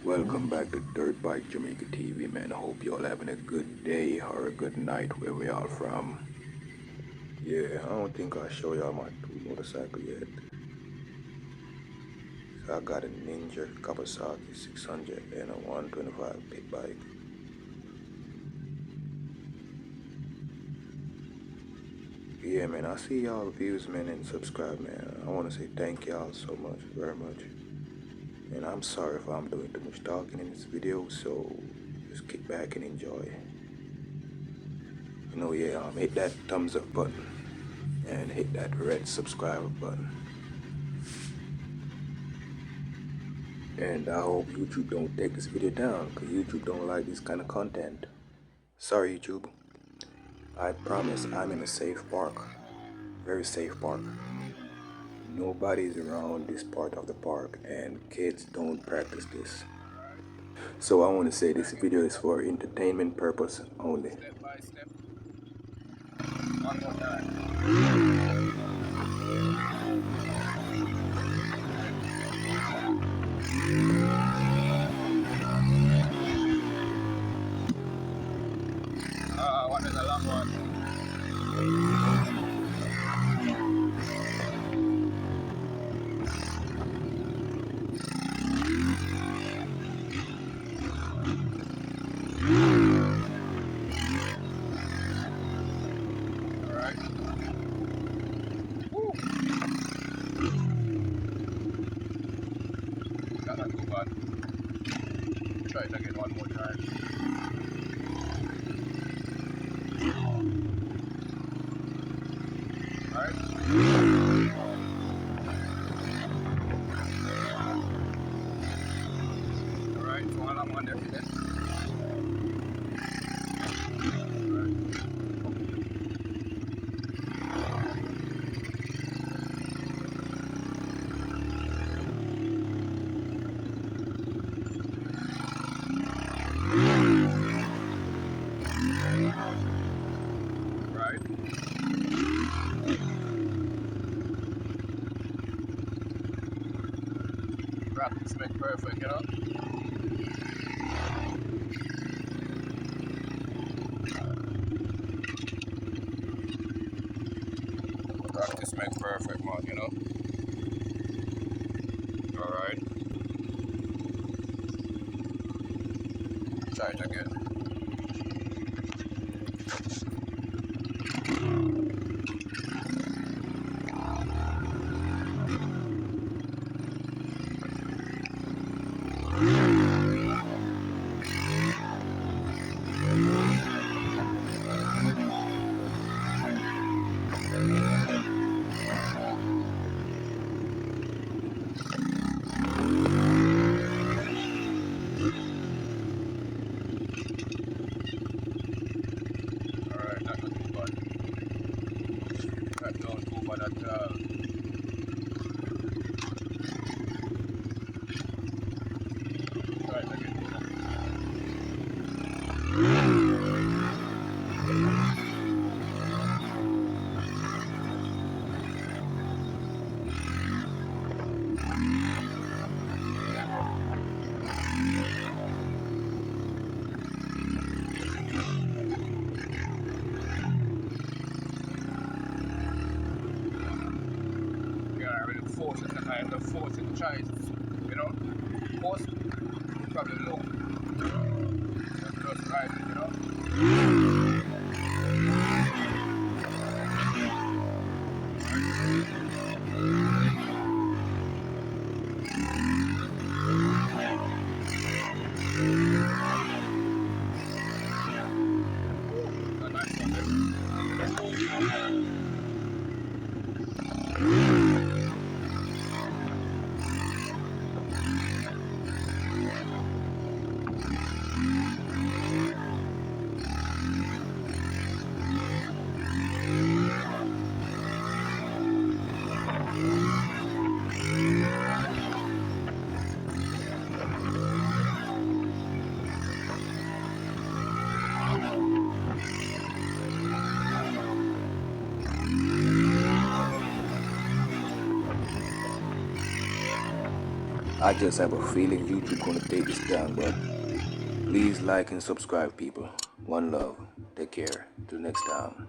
Welcome back to Dirt Bike Jamaica TV, man. I hope y'all having a good day or a good night where we are from. Yeah, I don't think I'll show y'all my two motorcycle yet. So I got a Ninja Kawasaki 600 and a 125 pit bike. Yeah, man, I see y'all views, man, and subscribe, man. I want to say thank y'all so much, very much. And I'm sorry if I'm doing too much talking in this video, so just kick back and enjoy. Hit that thumbs up button and hit that red subscribe button. And I hope YouTube don't take this video down, because YouTube don't like this kind of content. Sorry, YouTube. I promise I'm in a safe park. Very safe park. Nobody's around this part of the park, and kids don't practice this. So I want to say this video is for entertainment purpose only. Step by step. One more time. One is a long one. Not too bad. Try it again one more time. Alright. Alright, so while I'm on there today. Practice make perfect, you know? Practice make perfect, man, you know? Alright. Try it again. The force in the choice, you know, force probably low, just right, you know. I just have a feeling YouTube gonna take this down, but please like and subscribe, people. One love. Take care. Till next time.